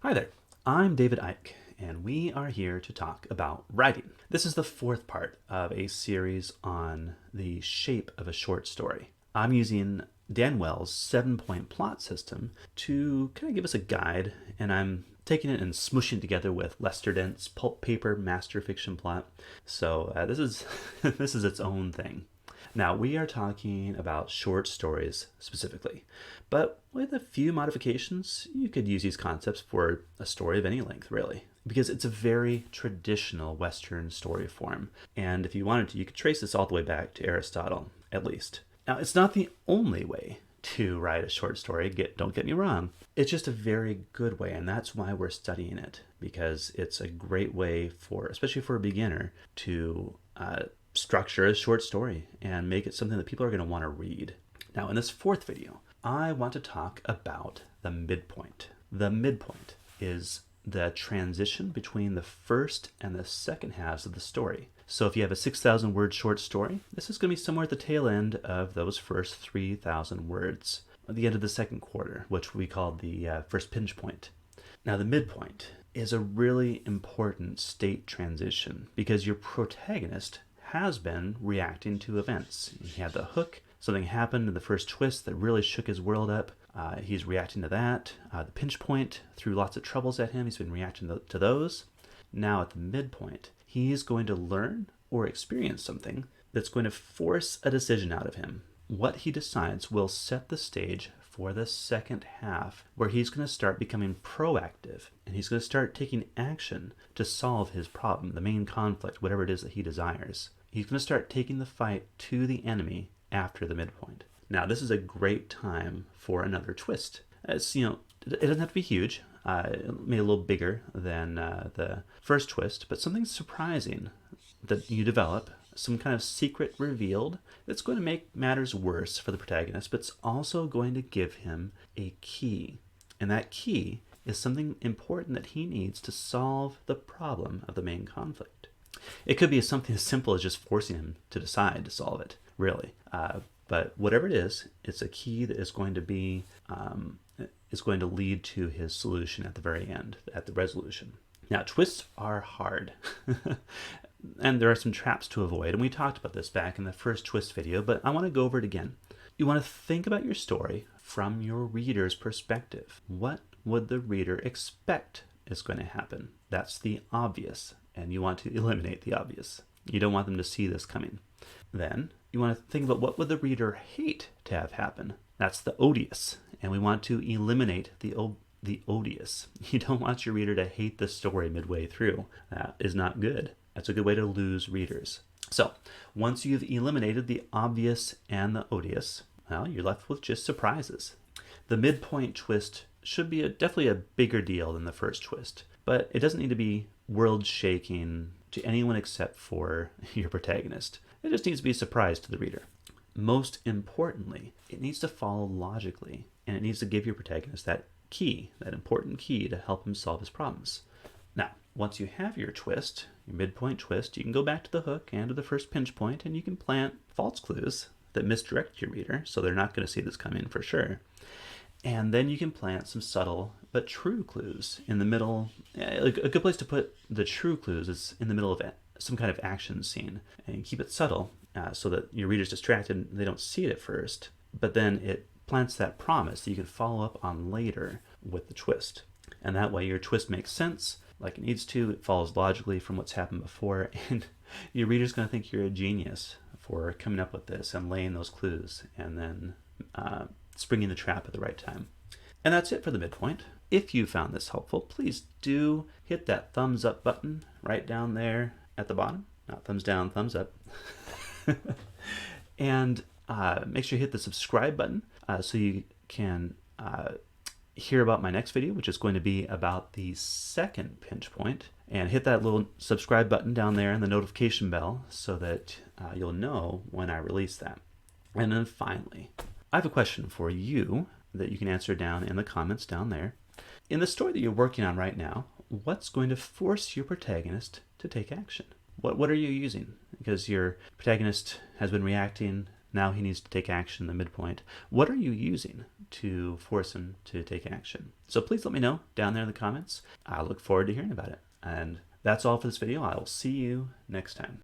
Hi there, I'm David Icke, and we are here to talk about writing. This is the fourth part of a series on the shape of a short story. I'm using Dan Wells' 7-point plot system to kind of give us a guide, and I'm taking it and smushing it together with Lester Dent's pulp paper master fiction plot. So this is this is its own thing. Now, we are talking about short stories specifically, but with a few modifications, you could use these concepts for a story of any length, really, because it's a very traditional Western story form. And if you wanted to, you could trace this all the way back to Aristotle, at least. Now, it's not the only way to write a short story, don't get me wrong. It's just a very good way, and that's why we're studying it, because it's a great way for, especially for a beginner, to structure a short story and make it something that people are going to want to read. Now, in this fourth video, I want to talk about the midpoint. The midpoint is the transition between the first and the second halves of the story. So if you have a 6,000 word short story, this is going to be somewhere at the tail end of those first 3,000 words, at the end of the second quarter, which we call the first pinch point. Now, the midpoint is a really important state transition because your protagonist has been reacting to events. He had the hook, something happened in the first twist that really shook his world up. He's reacting to that. The pinch point threw lots of troubles at him. He's been reacting to those. Now at the midpoint, he's going to learn or experience something that's going to force a decision out of him. What he decides will set the stage for the second half, where he's going to start becoming proactive and he's going to start taking action to solve his problem, the main conflict, whatever it is that he desires. He's going to start taking the fight to the enemy after the midpoint. Now, this is a great time for another twist. It doesn't have to be huge. Maybe a little bigger than the first twist, but something surprising that you develop, some kind of secret revealed that's going to make matters worse for the protagonist, but it's also going to give him a key. And that key is something important that he needs to solve the problem of the main conflict. It could be something as simple as just forcing him to decide to solve it, really. But whatever it is, it's a key that is going to be is going to lead to his solution at the very end, at the resolution. Now, twists are hard, and there are some traps to avoid, and we talked about this back in the first twist video, but I want to go over it again. You want to think about your story from your reader's perspective. What would the reader expect is going to happen? That's the obvious, and you want to eliminate the obvious. You don't want them to see this coming. Then you want to think about what would the reader hate to have happen. That's the odious, and we want to eliminate the odious. You don't want your reader to hate the story midway through. That is not good. That's a good way to lose readers. So once you've eliminated the obvious and the odious, well, you're left with just surprises. The midpoint twist should be definitely a bigger deal than the first twist, but it doesn't need to be world-shaking to anyone except for your protagonist. It just needs to be a surprise to the reader. Most importantly, it needs to follow logically, and it needs to give your protagonist that key, that important key to help him solve his problems. Now, once you have your twist, your midpoint twist, you can go back to the hook and to the first pinch point, and you can plant false clues that misdirect your reader, so they're not going to see this coming for sure. And then you can plant some subtle but true clues in the middle. A good place to put the true clues is in the middle of some kind of action scene, and keep it subtle so that your reader's distracted and they don't see it at first, but then it plants that promise that you can follow up on later with the twist. And that way your twist makes sense like it needs to. It follows logically from what's happened before, and your reader's going to think you're a genius for coming up with this and laying those clues and then springing the trap at the right time. And that's it for the midpoint. If you found this helpful, please do hit that thumbs up button right down there at the bottom. Not thumbs down, thumbs up. And make sure you hit the subscribe button so you can hear about my next video, which is going to be about the second pinch point. And hit that little subscribe button down there and the notification bell so that you'll know when I release that. And then finally, I have a question for you that you can answer down in the comments down there. In the story that you're working on right now, what's going to force your protagonist to take action? What are you using? Because your protagonist has been reacting Now he needs to take action in the midpoint. What are you using to force him to take action? So please let me know down there in the comments. I look forward to hearing about it. And that's all for this video. I will see you next time.